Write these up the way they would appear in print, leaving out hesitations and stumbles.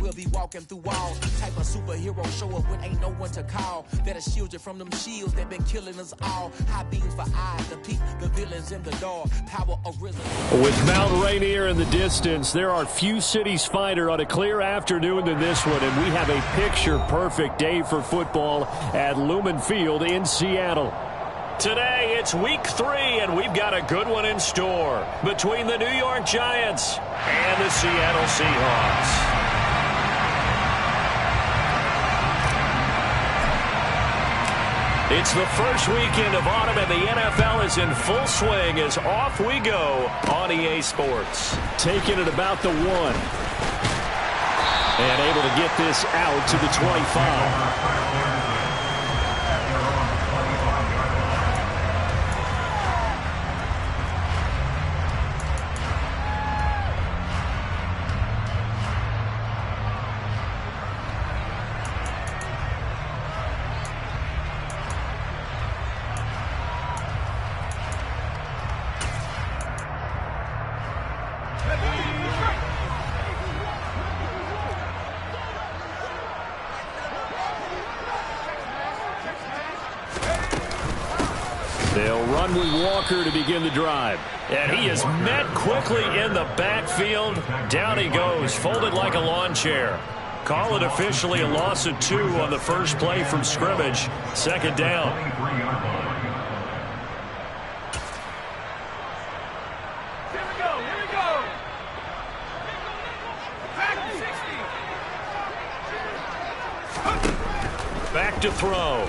We'll be walking through walls. Type of superhero show up when ain't no one to call. That'll shield you from them shields that been killing us all. High beams for eyes to peek the villains in the dark. Power arisen. With Mount Rainier in the distance, there are few cities finer on a clear afternoon than this one, and we have a picture-perfect day for football at Lumen Field in Seattle. Today, it's week 3, and we've got a good one in store between the New York Giants and the Seattle Seahawks. It's the first weekend of autumn, and the NFL is in full swing as off we go on EA Sports. Taking it about the 1. And able to get this out to the 25. They'll run with Walker to begin the drive. And he is met quickly in the backfield. Down he goes, folded like a lawn chair. Call it officially a loss of 2 on the first play from scrimmage. Second down. Here we go. Back to throw.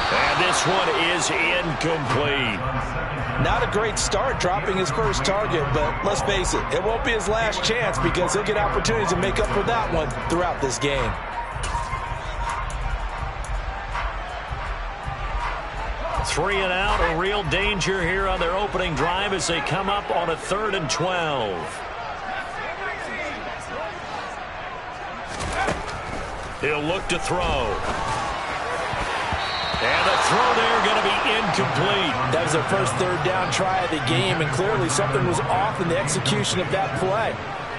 And this one is incomplete. Not a great start dropping his first target, but let's face it, it won't be his last chance because he'll get opportunities to make up for that one throughout this game. Three and out, a real danger here on their opening drive as they come up on a 3rd and 12. He'll look to throw. And the throw there going to be incomplete. That was their first 3rd down try of the game, and clearly something was off in the execution of that play.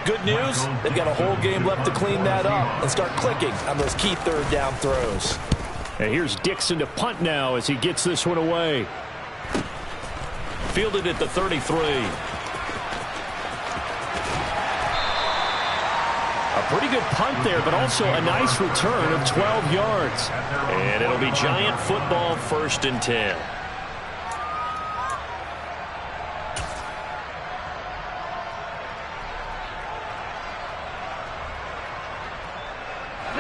Good news, they've got a whole game left to clean that up and start clicking on those key 3rd down throws. And here's Dixon to punt now as he gets this one away. Fielded at the 33. Pretty good punt there, but also a nice return of 12 yards. And it'll be Giant football, 1st and 10.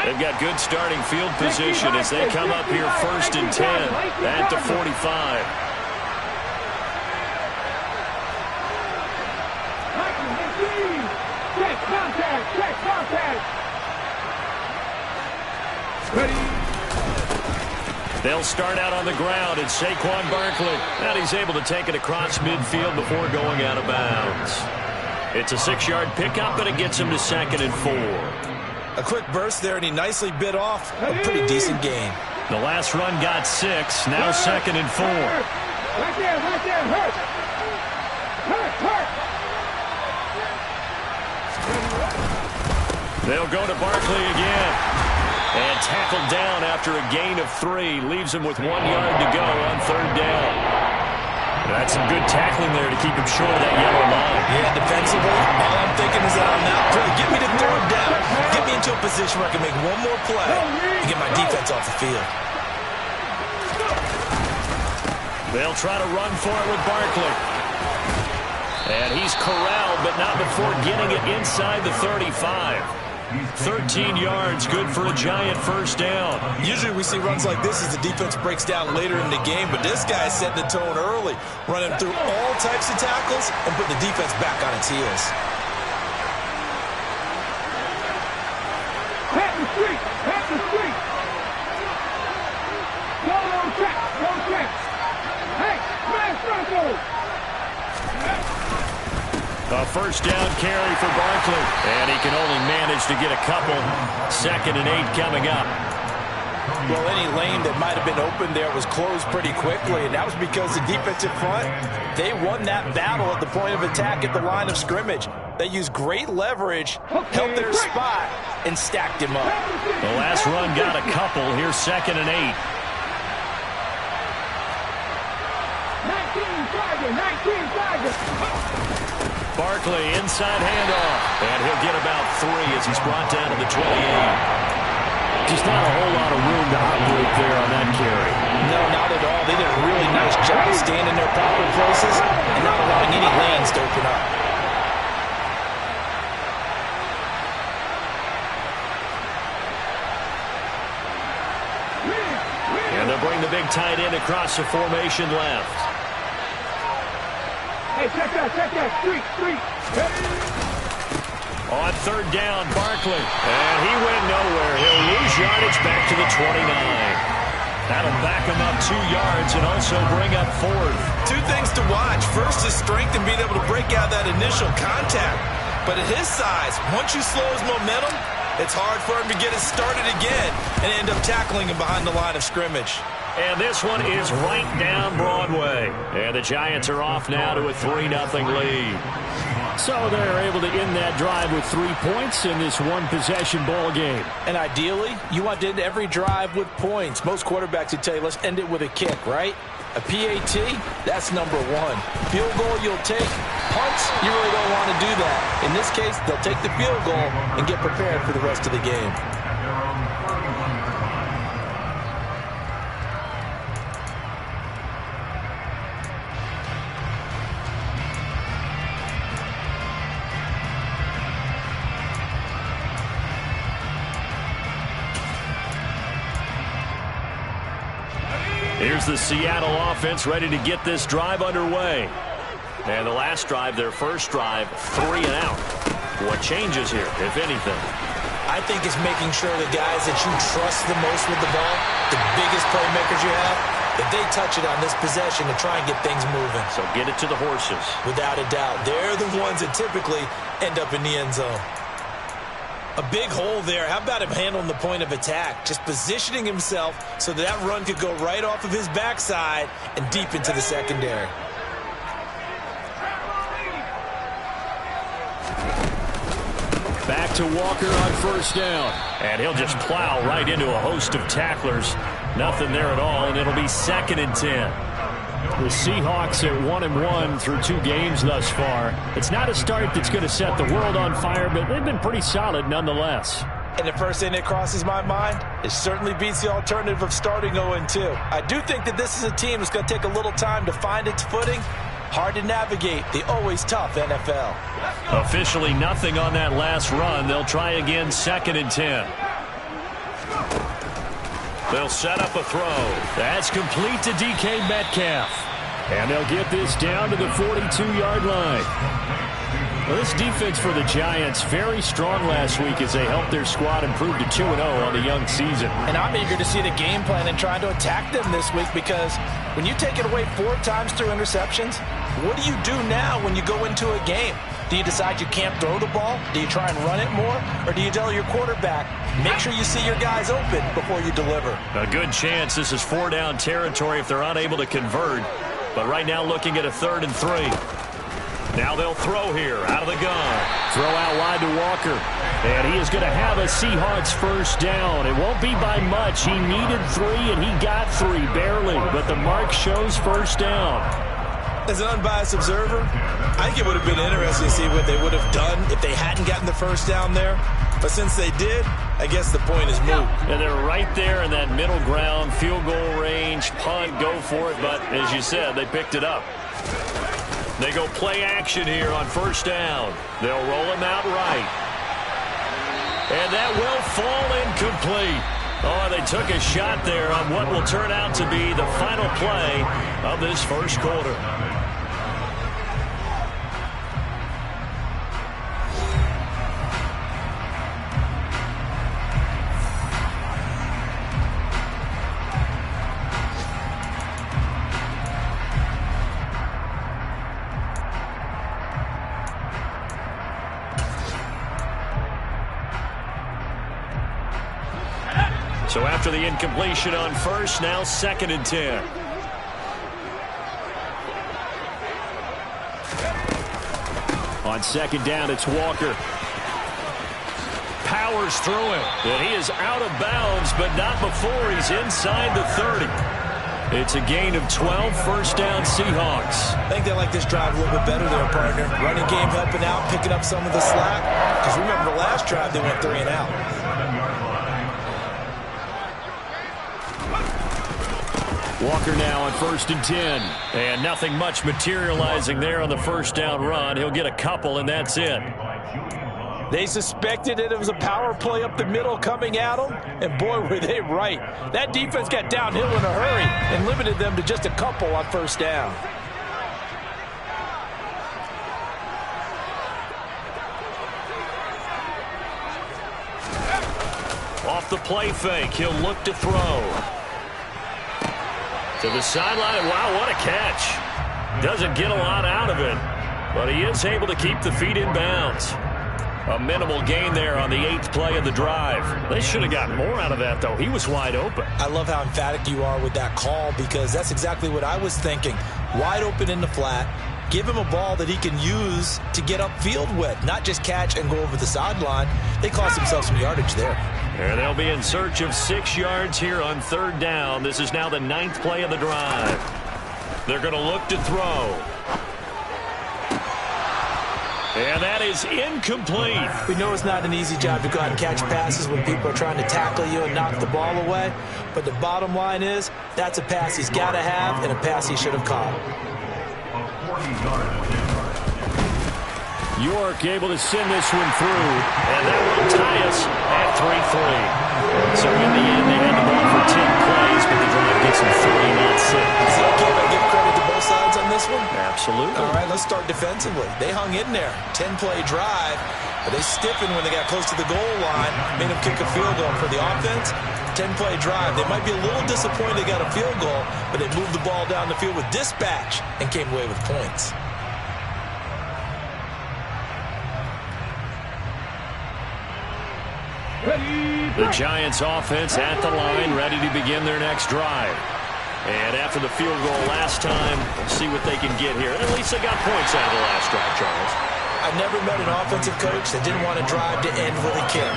They've got good starting field position as they come up here 1st and 10 at the 45. They'll start out on the ground, and Saquon Barkley. And he's able to take it across midfield before going out of bounds. It's a 6-yard pickup, and it gets him to 2nd and 4. A quick burst there, and he nicely bit off a pretty decent gain. The last run got 6, now 2nd and 4. Right there, hurt. They'll go to Barkley again. And tackled down after a gain of 3. Leaves him with 1 yard to go on 3rd down. That's some good tackling there to keep him short of that yellow line. Yeah, defensively, all I'm thinking is that on that play, get me to 3rd down. Get me into a position where I can make one more play and get my defense off the field. They'll try to run for it with Barkley. And he's corralled, but not before getting it inside the 35. 13 yards, good for a Giant 1st down. Usually we see runs like this as the defense breaks down later in the game, but this guy is setting the tone early, running through all types of tackles and putting the defense back on its heels. Pat the street. No check. Hey, smash Bronco. A 1st down carry for Barkley. And he can only manage to get a couple. 2nd and 8 coming up. Well, any lane that might have been open there was closed pretty quickly, and that was because the defensive front, they won that battle at the point of attack at the line of scrimmage. They used great leverage, held their spot, and stacked him up. The last run got a couple. Here's 2nd and 8. 19 target. Barkley, inside handoff. And he'll get about 3 as he's brought down to the 28. Just not a whole lot of room to operate there on that carry. No, not at all. They did a really nice job staying in their proper places and not allowing any lanes to open up. And they'll bring the big tight end across the formation left. Hey, check that. Street. On 3rd down, Barkley. And he went nowhere. He'll lose yardage back to the 29. That'll back him up 2 yards and also bring up 4th. 2 things to watch. First is strength and being able to break out that initial contact. But at his size, once you slow his momentum, it's hard for him to get it started again and end up tackling him behind the line of scrimmage. And this one is right down Broadway. And the Giants are off now to a 3-0 lead. So they're able to end that drive with 3 points in this one-possession ball game. And ideally, you want to end every drive with points. Most quarterbacks would tell you, let's end it with a kick, right? A PAT, that's number 1. Field goal, you'll take. Punts, you really don't want to do that. In this case, they'll take the field goal and get prepared for the rest of the game. Here's the Seattle offense ready to get this drive underway. And the last drive, their first drive, 3 and out. What changes here, if anything? I think it's making sure the guys that you trust the most with the ball, the biggest playmakers you have, that they touch it on this possession to try and get things moving. So get it to the horses. Without a doubt. They're the ones that typically end up in the end zone. A big hole there. How about him handling the point of attack? Just positioning himself so that run could go right off of his backside and deep into the secondary. Back to Walker on 1st down. And he'll just plow right into a host of tacklers. Nothing there at all, and it'll be 2nd and 10. The Seahawks at 1-1 through 2 games thus far. It's not a start that's going to set the world on fire, but they've been pretty solid nonetheless. And the first thing that crosses my mind, it certainly beats the alternative of starting 0-2. I do think that this is a team that's going to take a little time to find its footing. Hard to navigate the always tough NFL. Officially nothing on that last run. They'll try again 2nd and 10. They'll set up a throw. That's complete to DK Metcalf. And they'll get this down to the 42-yard line. Well, this defense for the Giants, very strong last week as they helped their squad improve to 2-0 on the young season. And I'm eager to see the game plan and trying to attack them this week, because when you take it away 4 times through interceptions, what do you do now when you go into a game? Do you decide you can't throw the ball? Do you try and run it more? Or do you tell your quarterback, make sure you see your guys open before you deliver? A good chance this is 4-down territory if they're unable to convert. But right now looking at a 3rd and 3. Now they'll throw here out of the gun. Throw out wide to Walker. And he is going to have a Seahawks 1st down. It won't be by much. He needed 3 and he got 3 barely. But the mark shows 1st down. As an unbiased observer, I think it would have been interesting to see what they would have done if they hadn't gotten the 1st down there. But since they did, I guess the point is moot. And they're right there in that middle ground, field goal range, punt, go for it. But as you said, they picked it up. They go play action here on 1st down. They'll roll him out right. And that will fall incomplete. Oh, they took a shot there on what will turn out to be the final play of this 1st quarter. So after the incompletion on 1st, now 2nd and 10. On On second down, it's Walker. Powers through him. And he is out of bounds, but not before he's inside the 30. It's a gain of 12, first down Seahawks. I think they like this drive a little bit better there, partner. Running game helping out, picking up some of the slack. Because remember the last drive, they went 3 and out. Walker now on 1st and 10. And nothing much materializing there on the first down run. He'll get a couple, and that's it. They suspected that it was a power play up the middle coming at them, and boy, were they right. That defense got downhill in a hurry and limited them to just a couple on first down. Off the play fake, he'll look to throw. To the sideline, wow, what a catch. Doesn't get a lot out of it, but he is able to keep the feet in bounds. A minimal gain there on the 8th play of the drive. They should have gotten more out of that, though. He was wide open. I love how emphatic you are with that call because that's exactly what I was thinking. Wide open in the flat. Give him a ball that he can use to get upfield with, not just catch and go over the sideline. They cost themselves some yardage there. And they'll be in search of 6 yards here on 3rd down. This is now the 9th play of the drive. They're going to look to throw. And that is incomplete. We know it's not an easy job to go out and catch passes when people are trying to tackle you and knock the ball away. But the bottom line is, that's a pass he's got to have and a pass he should have caught. York able to send this one through. And that will tie us at 3-3. So in the end, they had the ball for 10 plays, but the drive gets them 3, not 6. Is it okay if I give credit to both sides on this one? Absolutely. All right, let's start defensively. They hung in there. 10-play drive, but they stiffened when they got close to the goal line, made them kick a field goal. For the offense, 10-play drive. They might be a little disappointed they got a field goal, but they moved the ball down the field with dispatch and came away with points. The Giants offense at the line, ready to begin their next drive. And after the field goal last time, we'll see what they can get here. At least they got points out of the last drive, Charles. I've never met an offensive coach that didn't want to drive to end with a kick.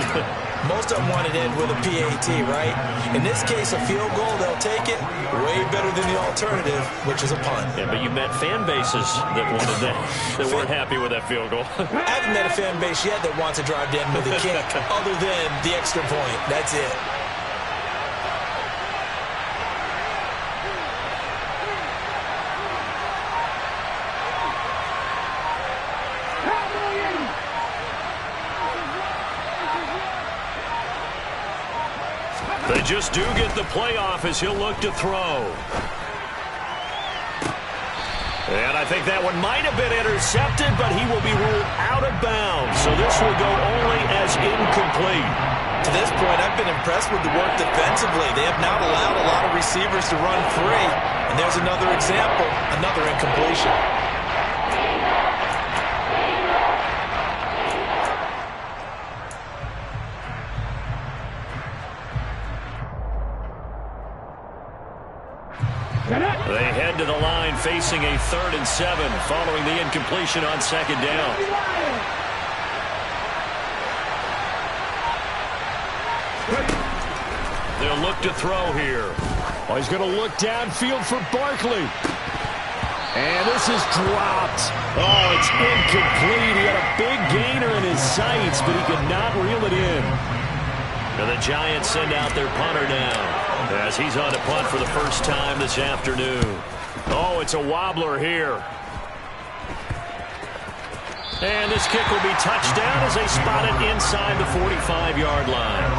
Most of them wanted to end with a PAT, right? In this case, a field goal, they'll take it. Way better than the alternative, which is a punt. Yeah, but you met fan bases that wanted that, that weren't happy with that field goal. I haven't met a fan base yet that wants to drive to end with a kick, other than the extra point. That's it. They just do get the playoff as he'll look to throw. And I think that one might have been intercepted, but he will be ruled out of bounds. So this will go only as incomplete. To this point, I've been impressed with the work defensively. They have not allowed a lot of receivers to run free. And there's another example, another incompletion. They head to the line facing a 3rd and 7 following the incompletion on 2nd down. They'll look to throw here. Oh, he's going to look downfield for Barkley. And this is dropped. Oh, it's incomplete. He had a big gainer in his sights, but he could not reel it in. And the Giants send out their punter now, as he's on to punt for the first time this afternoon. Oh, it's a wobbler here. And this kick will be touched down as they spot it inside the 45-yard line.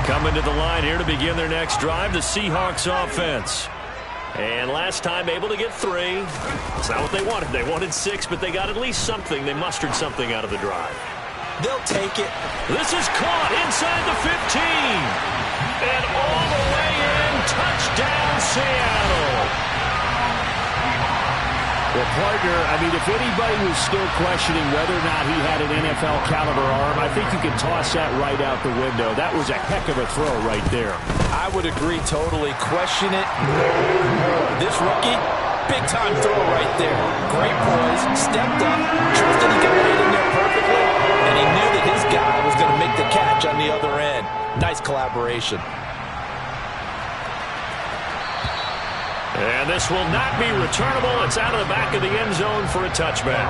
Coming to the line here to begin their next drive, the Seahawks offense. And last time able to get 3. It's not what they wanted. They wanted 6, but they got at least something. They mustered something out of the drive. They'll take it. This is caught inside the 15. And all the way in, touchdown Seattle. Well, partner, I mean, if anybody was still questioning whether or not he had an NFL-caliber arm, I think you can toss that right out the window. That was a heck of a throw right there. I would agree totally. Question it no more. This rookie, big-time throw right there. Great poise, stepped up, trusted he could lay it in there perfectly, and he knew that his guy was going to make the catch on the other end. Nice collaboration. And this will not be returnable. It's out of the back of the end zone for a touchback.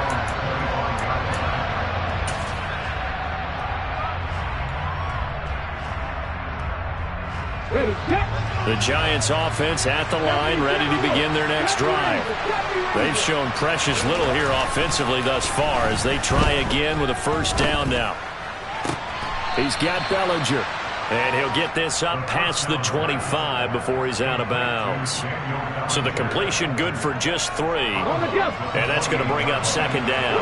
The Giants offense at the line, ready to begin their next drive. They've shown precious little here offensively thus far as they try again with a first down now. He's got Bellinger. And he'll get this up past the 25 before he's out of bounds. So the completion good for just 3. And that's going to bring up second down.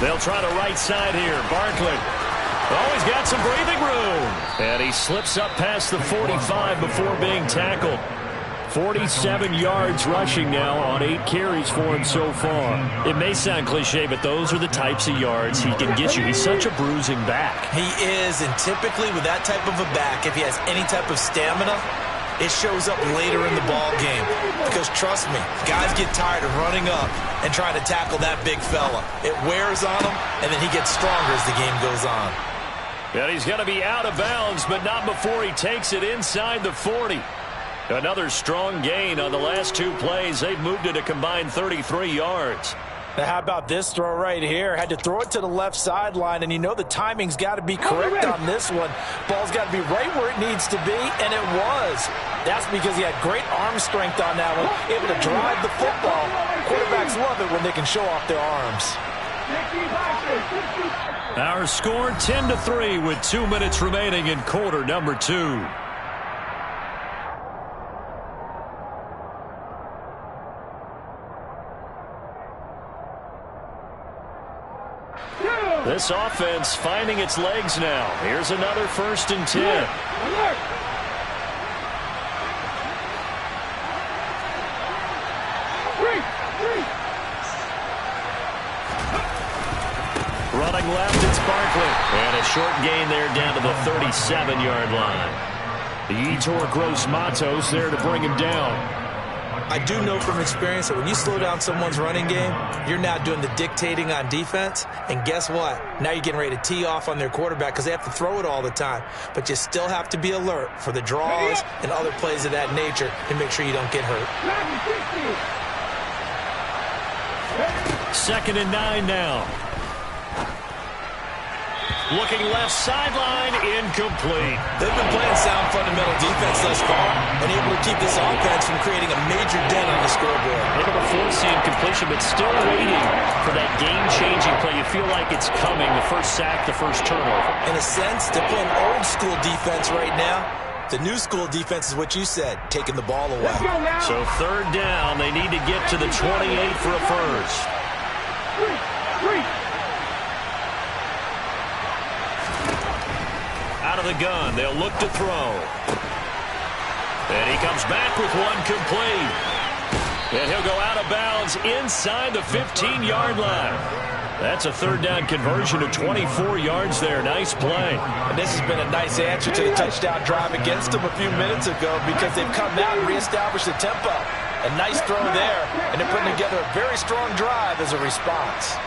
They'll try the right side here. Barkley. Oh, he's got some breathing room. And he slips up past the 45 before being tackled. 47 yards rushing now on 8 carries for him so far. It may sound cliche, but those are the types of yards he can get you. He's such a bruising back. He is, and typically with that type of a back, if he has any type of stamina, it shows up later in the ball game. Because trust me, guys get tired of running up and trying to tackle that big fella. It wears on him, and then he gets stronger as the game goes on. And he's going to be out of bounds, but not before he takes it inside the 40. Another strong gain on the last 2 plays. They've moved it a combined 33 yards. Now, how about this throw right here? Had to throw it to the left sideline, and you know the timing's got to be correct on this one. Ball's got to be right where it needs to be, and it was. That's because he had great arm strength on that one, able to drive the football. Quarterbacks love it when they can show off their arms. Our score 10-3 with 2 minutes remaining in quarter number 2. This offense finding its legs now. Here's another 1st and 10. Running left, it's Barkley. And a short gain there down to the 37-yard line. The Yetur Gross Matos there to bring him down. I do know from experience that when you slow down someone's running game, you're now doing the dictating on defense. And guess what? Now you're getting ready to tee off on their quarterback because they have to throw it all the time. But you still have to be alert for the draws and other plays of that nature and make sure you don't get hurt. 2nd and 9 now. Looking left sideline, incomplete. They've been playing sound fundamental defense thus far and able to keep this offense from creating a major dent on the scoreboard. Able to force the incompletion, but still waiting for that game-changing play. You feel like it's coming, the first sack, the first turnover. In a sense, they're playing old-school defense right now. The new school defense is what you said, taking the ball away. So 3rd down, they need to get to the 28 for a first. Out of the gun, they'll look to throw. And he comes back with one complete. And he'll go out of bounds inside the 15-yard line. That's a 3rd down conversion of 24 yards there. Nice play. And this has been a nice answer to the touchdown drive against them a few minutes ago because they've come out and reestablished the tempo. A nice throw there, and they're putting together a very strong drive as a response.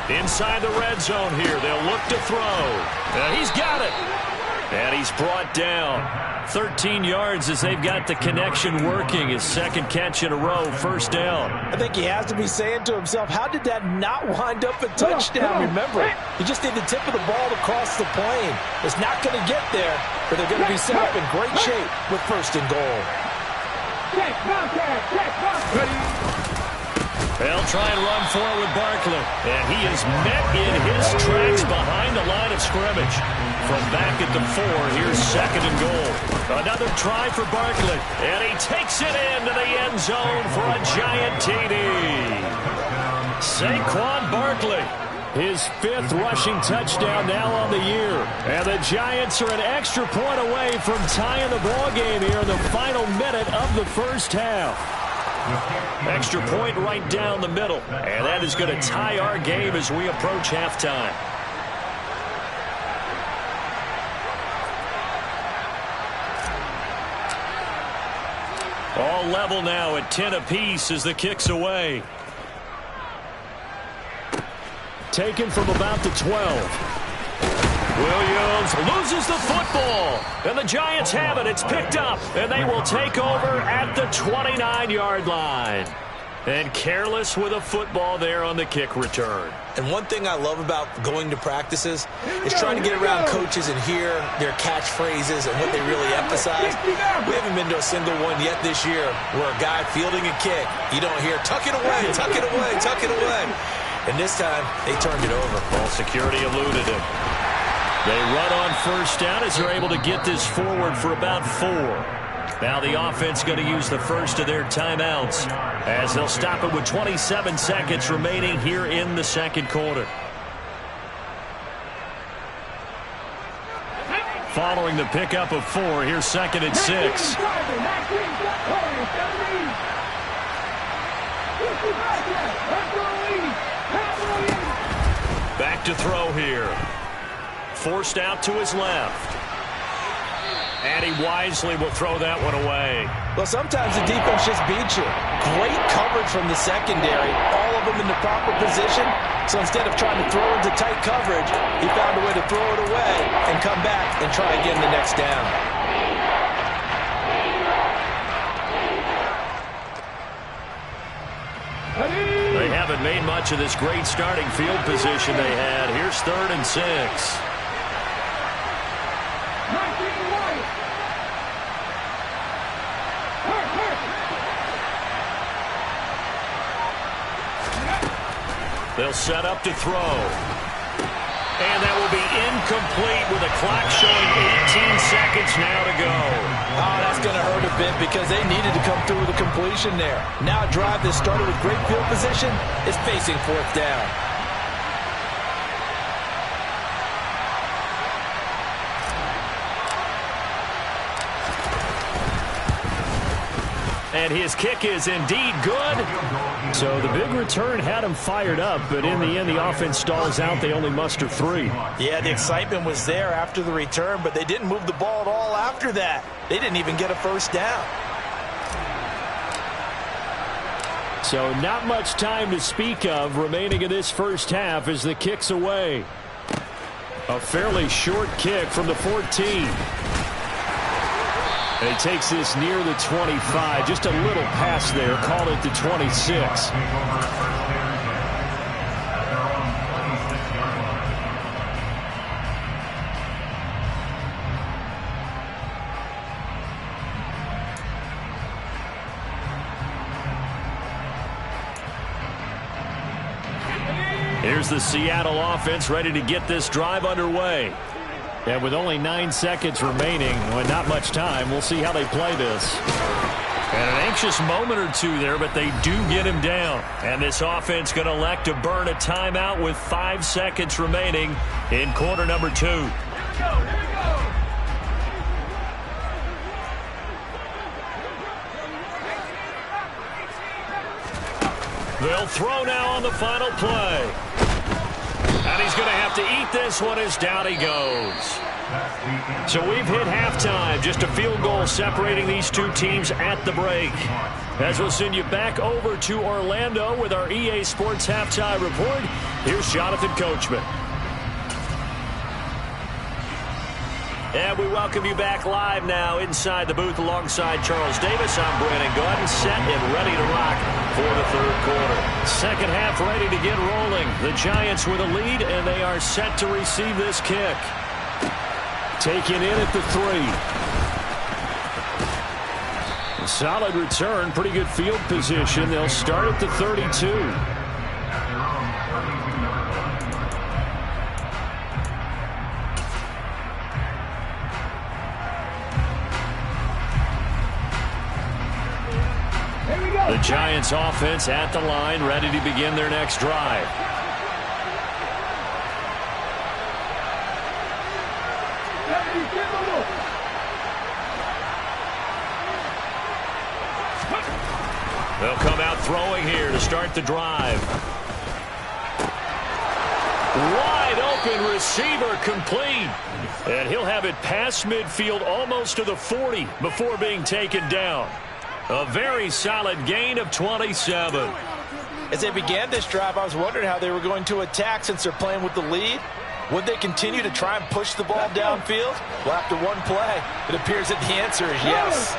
Inside the red zone here, they'll look to throw. And he's got it. And he's brought down. 13 yards as they've got the connection working. His 2nd catch in a row, 1st down. I think he has to be saying to himself, how did that not wind up a touchdown? Remember, he just did the tip of the ball across the plane. It's not going to get there, but they're going to be set up in great shape with 1st and goal. They'll try and run forward with Barkley. And he is met in his tracks behind the line of scrimmage. From back at the 4, here's 2nd and goal. Another try for Barkley. And he takes it into the end zone for a giant TD. Saquon Barkley His 5th rushing touchdown now on the year. And the Giants are an extra point away from tying the ball game here in the final minute of the first half. Extra point right down the middle. And that is going to tie our game as we approach halftime. All level now at 10 apiece as the kick's away. Taken from about the 12. Williams loses the football. And the Giants have it. It's picked up. And they will take over at the 29-yard line. And careless with a football there on the kick return. And one thing I love about going to practices is trying to get around coaches and hear their catchphrases and what they really emphasize. We haven't been to a single one yet this year where a guy fielding a kick, you don't hear, tuck it away, tuck it away, tuck it away. And this time, they turned it over. Ball security eluded him. They run on first down as they're able to get this forward for about 4. Now the offense going to use the first of their timeouts as they'll stop it with 27 seconds remaining here in the second quarter. Following the pickup of 4, here's 2nd and 6. Back to throw here. Forced out to his left. And he wisely will throw that one away. Well, sometimes the defense just beats you. Great coverage from the secondary. All of them in the proper position. So instead of trying to throw into tight coverage, he found a way to throw it away and come back and try again the next down. They haven't made much of this great starting field position they had. Here's 3rd and 6. They'll set up to throw. And that will be incomplete with a clock showing 18 seconds now to go. Oh, that's going to hurt a bit because they needed to come through with a completion there. Now a drive that started with great field position is facing 4th down. And his kick is indeed good. So the big return had him fired up, but in the end, the offense stalls out. They only muster 3. Yeah, the excitement was there after the return, but they didn't move the ball at all after that. They didn't even get a first down. So not much time to speak of remaining in this first half as the kick's away. A fairly short kick from the 14. And he takes this near the 25. Just a little pass there. Called it the 26. Here's the Seattle offense ready to get this drive underway. And with only 9 seconds remaining, with not much time, we'll see how they play this. And an anxious moment or two there, but they do get him down. And this offense going to elect to burn a timeout with 5 seconds remaining in quarter number 2. They'll throw now on the final play. And he's going to have to eat this one as down he goes. So we've hit halftime. Just a field goal separating these two teams at the break. As we'll send you back over to Orlando with our EA Sports Halftime Report, here's Jonathan Coachman. And we welcome you back live now inside the booth alongside Charles Davis. I'm Brandon Gordon, set and ready to rock for the third quarter. Second half ready to get rolling. The Giants with a lead, and they are set to receive this kick. Taken in at the 3. Solid return, pretty good field position. They'll start at the 32. The Giants offense at the line, ready to begin their next drive. They'll come out throwing here to start the drive. Wide open receiver complete. And he'll have it past midfield almost to the 40 before being taken down. A very solid gain of 27. As they began this drive, I was wondering how they were going to attack since they're playing with the lead. Would they continue to try and push the ball downfield? Well, after one play, it appears that the answer is yes.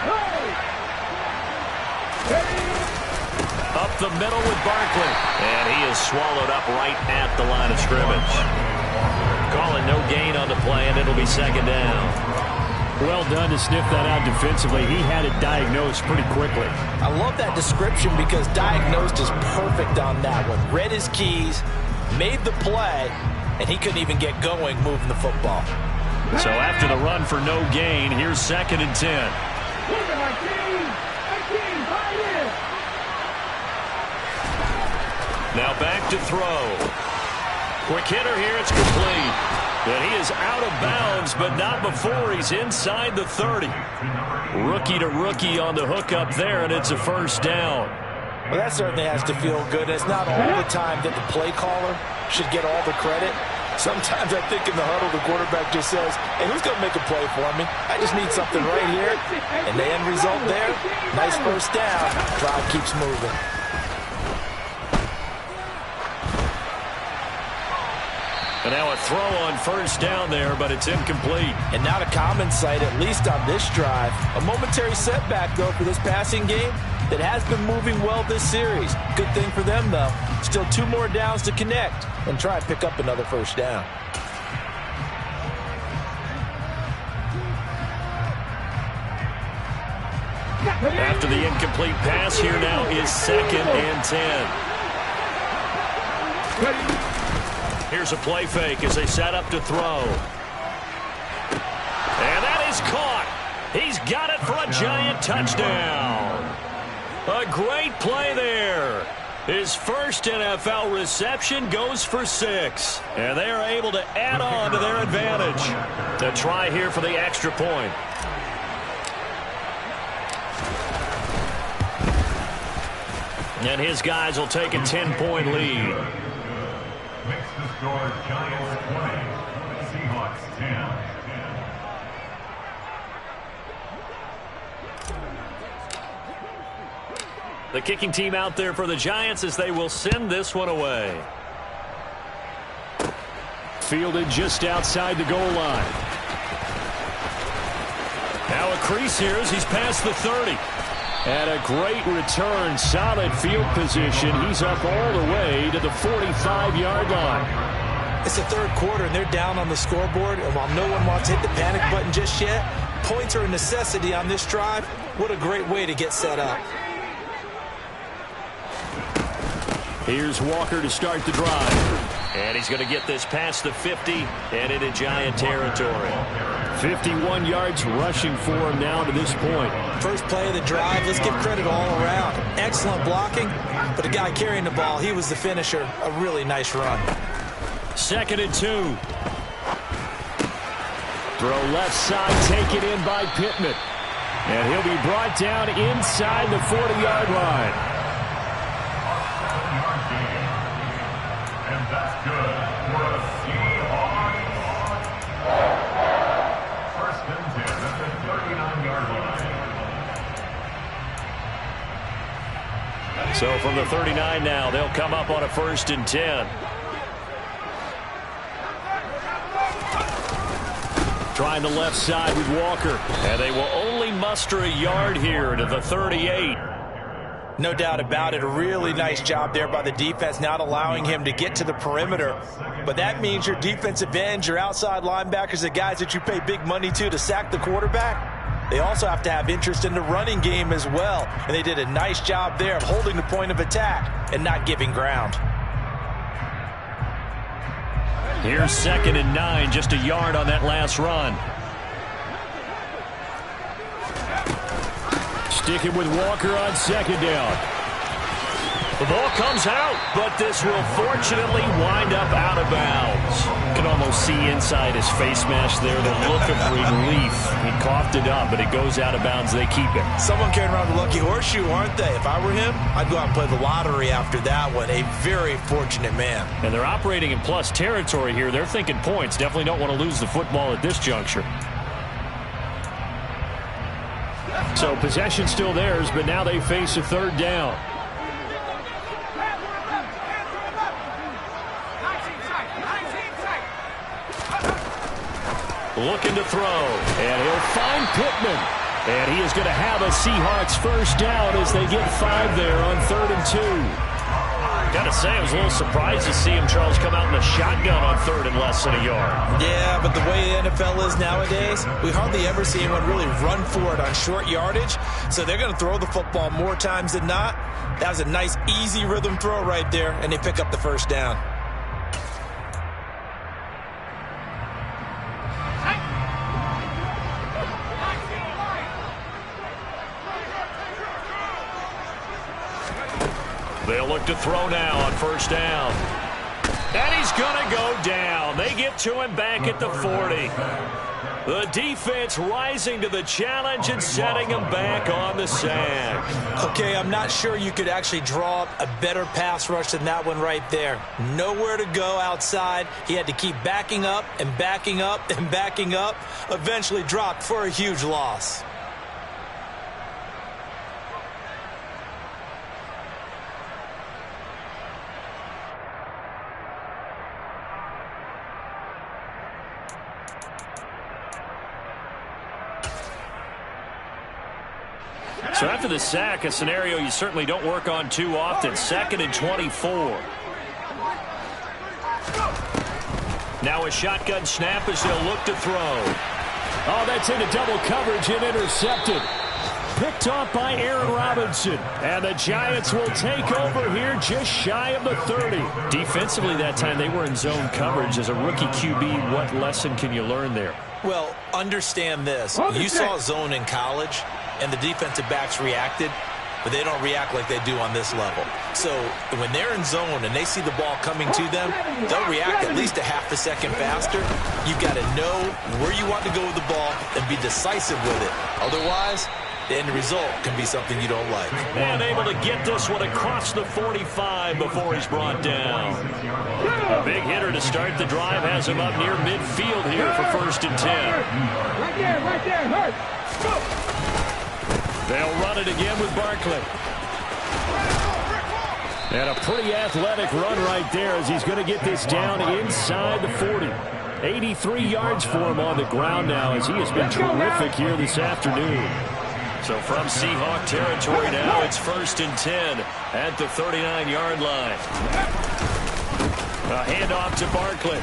Up the middle with Barkley. And he is swallowed up right at the line of scrimmage. Calling no gain on the play, and it'll be second down. Well done to sniff that out defensively. He had it diagnosed pretty quickly. I love that description because diagnosed is perfect on that one. Read his keys, made the play, and he couldn't even get going moving the football. So after the run for no gain, here's 2nd and 10. Now back to throw. Quick hitter here, it's complete. And he is out of bounds, but not before he's inside the 30. Rookie to rookie on the hook up there, and it's a first down. Well, that certainly has to feel good. It's not all the time that the play caller should get all the credit. Sometimes I think in the huddle, the quarterback just says, hey, who's going to make a play for me? I just need something right here. And the end result there, nice first down. Drive keeps moving. And now a throw on first down there, but it's incomplete. And not a common sight, at least on this drive. A momentary setback, though, for this passing game that has been moving well this series. Good thing for them, though. Still 2 more downs to connect and try and pick up another first down. After the incomplete pass, here now is 2nd and 10. Here's a play fake as they set up to throw. And that is caught. He's got it for a giant touchdown. A great play there. His first NFL reception goes for 6. And they are able to add on to their advantage. To try here for the extra point. And his guys will take a 10-point lead. Giants 20, Seahawks 10. The kicking team out there for the Giants as they will send this one away. Fielded just outside the goal line. Now a crease here as he's past the 30. And a great return, solid field position. He's up all the way to the 45-yard line. It's the 3rd quarter, and they're down on the scoreboard. And while no one wants to hit the panic button just yet, points are a necessity on this drive. What a great way to get set up. Here's Walker to start the drive. And he's going to get this past the 50 and into Giant territory. 51 yards rushing for him now to this point. First play of the drive, let's give credit all around. Excellent blocking, but the guy carrying the ball, he was the finisher. A really nice run. 2nd and 2. Throw left side, taken in by Pittman. And he'll be brought down inside the 40-yard line. And that's good for a Seahawks. First and 10 at the 39-yard line. So from the 39 now, they'll come up on a 1st and 10. Trying the left side with Walker. And they will only muster a yard here to the 38. No doubt about it. A really nice job there by the defense, not allowing him to get to the perimeter. But that means your defensive ends, your outside linebackers, the guys that you pay big money to sack the quarterback, they also have to have interest in the running game as well. And they did a nice job there of holding the point of attack and not giving ground. Here's 2nd and 9, just a yard on that last run. Sticking with Walker on 2nd down. The ball comes out, but this will fortunately wind up out of bounds. You can almost see inside his face mask there the look of relief. He coughed it up, but it goes out of bounds. They keep it. Someone carrying around the lucky horseshoe, aren't they? If I were him, I'd go out and play the lottery after that one. A very fortunate man. And they're operating in plus territory here. They're thinking points. Definitely don't want to lose the football at this juncture. So possession still theirs, but now they face a third down. Looking to throw, and he'll find Pittman. And he is going to have a Seahawks first down as they get 5 there on 3rd and 2. Got to say, I was a little surprised to see him, Charles, come out in a shotgun on 3rd and less than a yard. Yeah, but the way the NFL is nowadays, we hardly ever see anyone really run for it on short yardage. So they're going to throw the football more times than not. That was a nice, easy rhythm throw right there, and they pick up the first down. They'll look to throw now on first down. And he's going to go down. They get to him back at the 40. The defense rising to the challenge and setting him back on the sack. Okay, I'm not sure you could actually draw up a better pass rush than that one right there. Nowhere to go outside. He had to keep backing up and backing up and backing up. Eventually dropped for a huge loss. So after the sack, a scenario you certainly don't work on too often. 2nd and 24. Now a shotgun snap as they'll look to throw. Oh, that's into double coverage and intercepted. Picked off by Aaron Robinson. And the Giants will take over here just shy of the 30. Defensively that time they were in zone coverage. As a rookie QB, what lesson can you learn there? Well, understand this. You saw zone in college, and the defensive backs reacted, but they don't react like they do on this level. So when they're in zone and they see the ball coming to them, they'll react at least a half a second faster. You've got to know where you want to go with the ball and be decisive with it. Otherwise, the end result can be something you don't like. And able to get this one across the 45 before he's brought down. A big hitter to start the drive has him up near midfield here for 1st and 10. Right there, hurt. Go. They'll run it again with Barkley. And a pretty athletic run right there as he's going to get this down inside the 40. 83 yards for him on the ground now as he has been terrific here this afternoon. So from Seahawk territory now, it's 1st and 10 at the 39-yard line. A handoff to Barkley.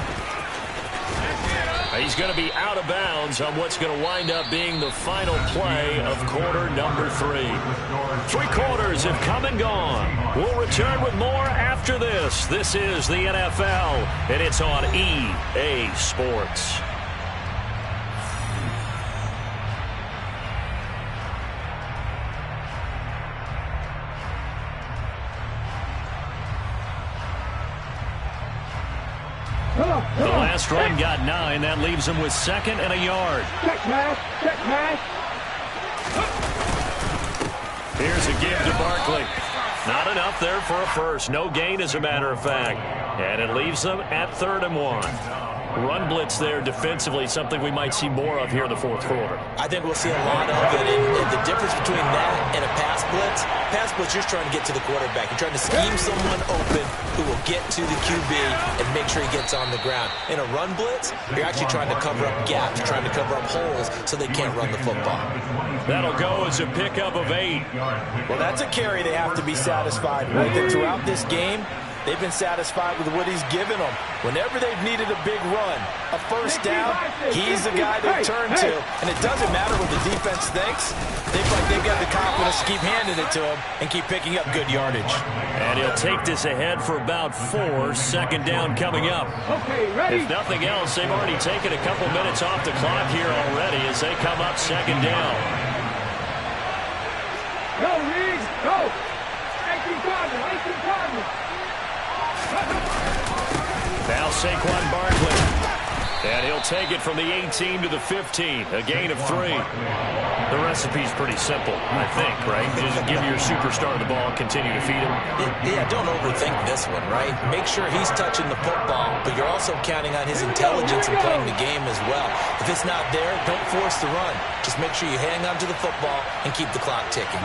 He's going to be out of bounds on what's going to wind up being the final play of quarter number 3. 3 quarters have come and gone. We'll return with more after this. This is the NFL, and it's on EA Sports. The last run got 9. That leaves him with 2nd and a yard. Check pass. Check pass. Here's a give to Barkley. Not enough there for a first. No gain, as a matter of fact. And it leaves them at 3rd and 1. Run blitz there defensively, something we might see more of here in the 4th quarter. I think we'll see a lot of it. And the difference between that and a pass blitz, you're trying to get to the quarterback. You're trying to scheme someone open who will get to the QB and make sure he gets on the ground. In a run blitz, you're actually trying to cover up gaps, you're trying to cover up holes so they can't run the football. That'll go as a pickup of 8. Well, that's a carry they have to be satisfied with. And throughout this game, they've been satisfied with what he's given them. Whenever they've needed a big run, a first down, he's the guy they turn to. And it doesn't matter what the defense thinks. They feel like they've got the confidence to keep handing it to him and keep picking up good yardage. And he'll take this ahead for about 4. 2nd down coming up. Okay, ready? If nothing else, they've already taken a couple minutes off the clock here already as they come up 2nd down. Go, Reeves, go. 18,000, 18,000. Saquon Barkley. And he'll take it from the 18 to the 15, a gain of 3. The recipe's pretty simple, I think, right? Just give your superstar the ball, continue to feed him. Yeah, don't overthink this one, right? Make sure he's touching the football, but you're also counting on his intelligence in playing the game as well. If it's not there, don't force the run. Just make sure you hang on to the football and keep the clock ticking.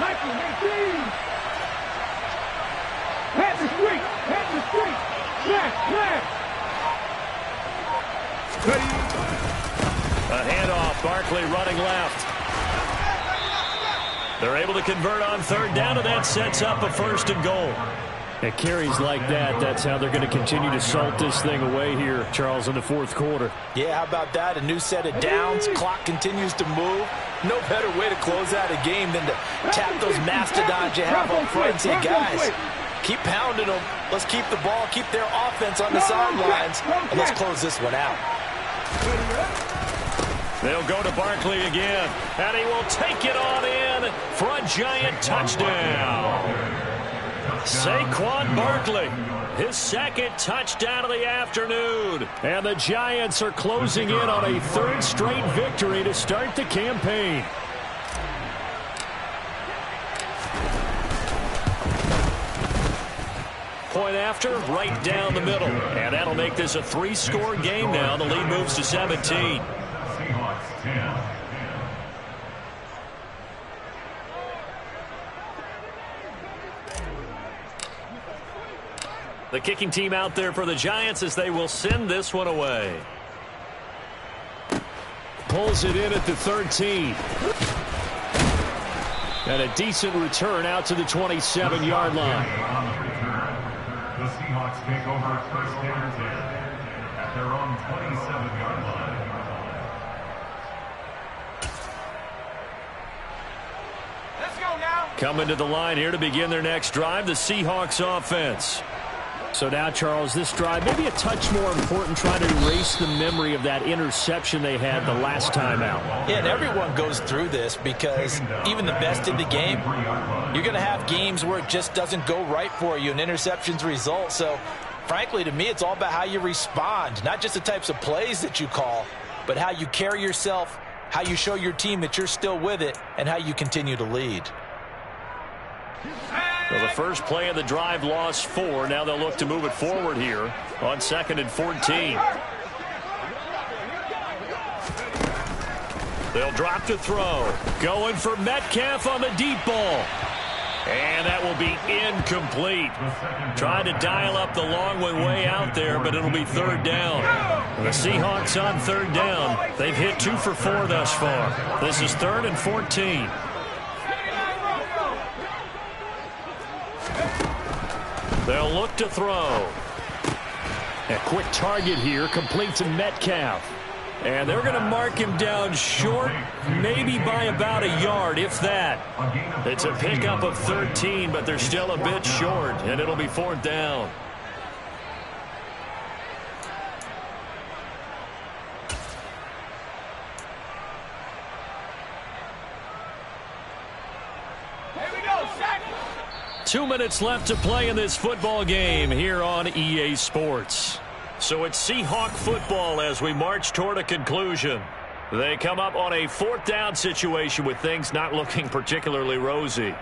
Head the street! Head the street! Left! A handoff, Barkley running left. They're able to convert on third down, and that sets up a 1st and goal. At carries like that, that's how they're going to continue to salt this thing away here, Charles, in the 4th quarter. Yeah, how about that? A new set of downs. Clock continues to move. No better way to close out a game than to tap those mastodons you have up front and say, guys, keep pounding them. Let's keep the ball, keep their offense on the sidelines, and let's close this one out. They'll go to Barkley again, and he will take it on in for a giant touchdown. Saquon Barkley, his 2nd touchdown of the afternoon. And the Giants are closing in on a 3rd straight victory to start the campaign. Point after, right down the middle. And that'll make this a 3-score game now. The lead moves to 17. Seahawks 10. The kicking team out there for the Giants as they will send this one away. Pulls it in at the 13. And a decent return out to the 27-yard line. On the return, the Seahawks take over 1st and 10 at their own 27-yard line. Coming to the line here to begin their next drive, the Seahawks offense. So now, Charles, this drive maybe a touch more important, trying to erase the memory of that interception they had the last time out. Yeah, and everyone goes through this because even the best in the game, you're going to have games where it just doesn't go right for you and interceptions result. So, frankly, to me, it's all about how you respond, not just the types of plays that you call, but how you carry yourself, how you show your team that you're still with it, and how you continue to lead. Well, the first play of the drive lost 4. Now they'll look to move it forward here on 2nd and 14. They'll drop to throw. Going for Metcalf on the deep ball. And that will be incomplete. Trying to dial up the long one way out there, but it'll be 3rd down. The Seahawks on 3rd down. They've hit 2 for 4 thus far. This is 3rd and 14. They'll look to throw. A quick target here, complete to Metcalf. And they're going to mark him down short, maybe by about a yard, if that. It's a pickup of 13, but they're still a bit short, and it'll be 4th down. Here we go, Shaq. 2 minutes left to play in this football game here on EA Sports. So it's Seahawk football as we march toward a conclusion. They come up on a 4th down situation with things not looking particularly rosy.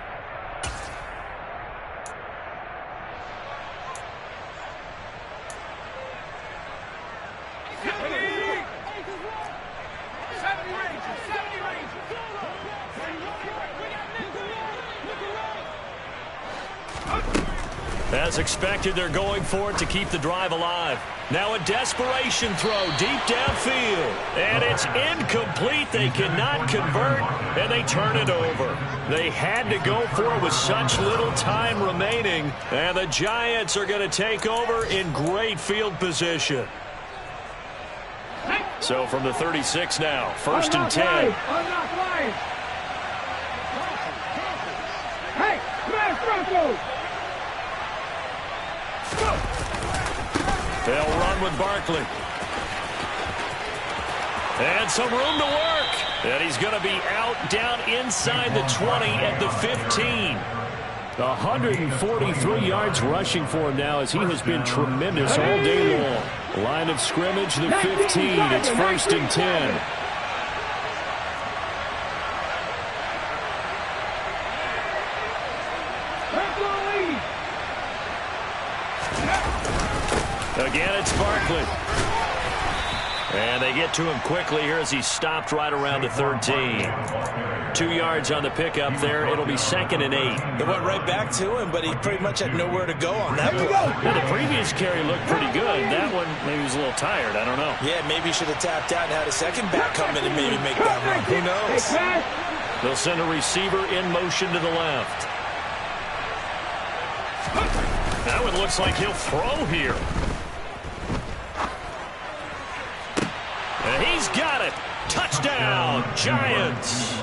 As expected, they're going for it to keep the drive alive. Now a desperation throw deep downfield. And it's incomplete. They cannot convert, and they turn it over. They had to go for it with such little time remaining. And the Giants are going to take over in great field position. So from the 36 now, 1st and 10. Hey, smash Bronco! They'll run with Barkley. And some room to work. And he's going to be out down inside the 20 at the 15. 143 yards rushing for him now as he has been tremendous all day long. Line of scrimmage, the 15. It's 1st and 10. Again, it's Barkley. And they get to him quickly here as he stopped right around the 13. 2 yards on the pickup there. It'll be 2nd and 8. It went right back to him, but he pretty much had nowhere to go on that play. Yeah, the previous carry looked pretty good. That one, maybe he was a little tired. I don't know. Yeah, maybe he should have tapped out and had a second back come in and maybe make that run. Who knows? They'll send a receiver in motion to the left. That one looks like he'll throw here. And he's got it. Touchdown, Giants.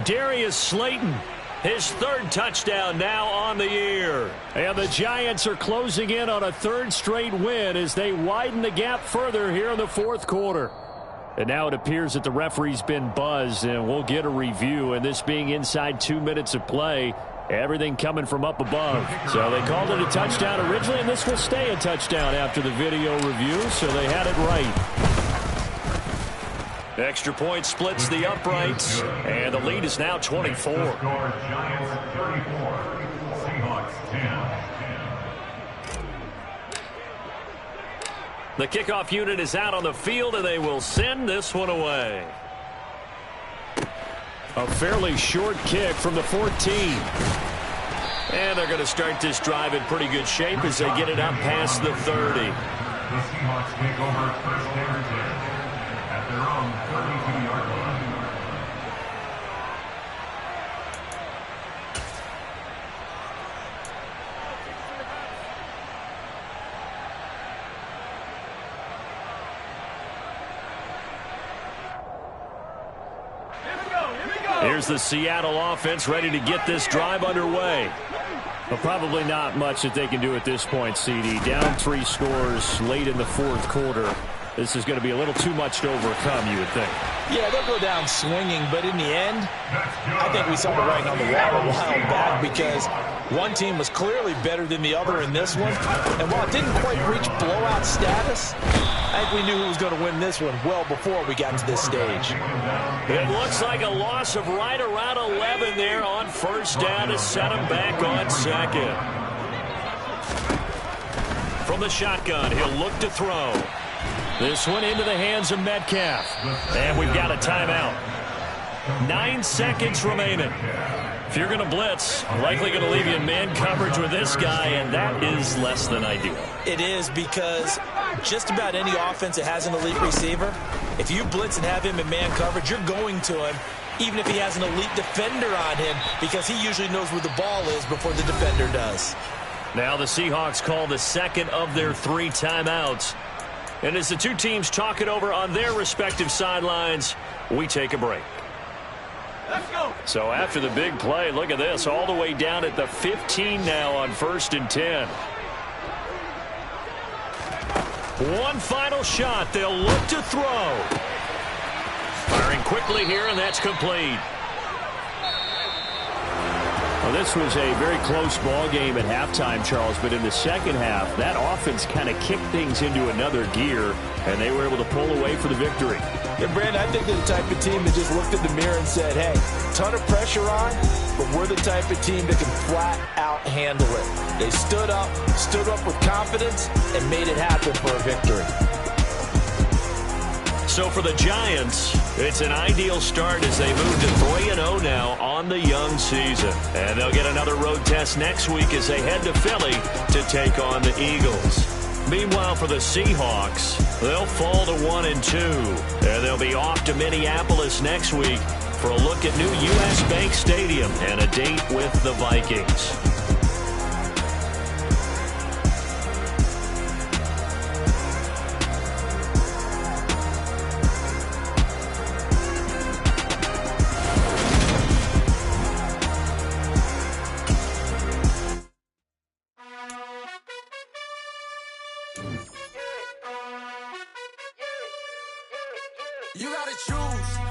Darius Slayton, his 3rd touchdown now on the year. And the Giants are closing in on a 3rd straight win as they widen the gap further here in the 4th quarter. And now it appears that the referee's been buzzed, and we'll get a review. And this being inside 2 minutes of play, everything coming from up above. So they called it a touchdown originally, and this will stay a touchdown after the video review, so they had it right. Extra point splits the uprights, and the lead is now 24. Giants 34, Seahawks 10. The kickoff unit is out on the field, and they will send this one away. A fairly short kick from the 14. And they're going to start this drive in pretty good shape as they get it up past the 30. The Seahawks take over 1st and 10 at their own 32-yard line. Here's the Seattle offense ready to get this drive underway. Well, probably not much that they can do at this point, CD. Down 3 scores late in the 4th quarter. This is going to be a little too much to overcome, you would think. Yeah, they'll go down swinging, but in the end, I think we saw the writing on the wall a while back because one team was clearly better than the other in this one. And while it didn't quite reach blowout status, I think we knew who was going to win this one well before we got to this stage. It looks like a loss of right around 11 there on 1st down to set him back on 2nd. From the shotgun, he'll look to throw. This one into the hands of Metcalf. And we've got a timeout. 9 seconds remaining. If you're going to blitz, likely going to leave you in man coverage with this guy, and that is less than ideal. It is because just about any offense that has an elite receiver, if you blitz and have him in man coverage, you're going to him, even if he has an elite defender on him, because he usually knows where the ball is before the defender does. Now the Seahawks call the 2nd of their 3 timeouts. And as the 2 teams talk it over on their respective sidelines, we take a break. Let's go. So after the big play, look at this, all the way down at the 15 now on 1st and 10. One final shot. They'll look to throw. Firing quickly here, and that's complete. Well, this was a very close ball game at halftime, Charles, but in the second half, that offense kind of kicked things into another gear, and they were able to pull away for the victory. Yeah, Brandon, I think they're the type of team that just looked in the mirror and said, hey, ton of pressure on, but we're the type of team that can flat out handle it. They stood up with confidence, and made it happen for a victory. So for the Giants, it's an ideal start as they move to 3-0 now on the young season. And they'll get another road test next week as they head to Philly to take on the Eagles. Meanwhile, for the Seahawks, they'll fall to 1-2. And they'll be off to Minneapolis next week for a look at new U.S. Bank Stadium and a date with the Vikings. You gotta choose.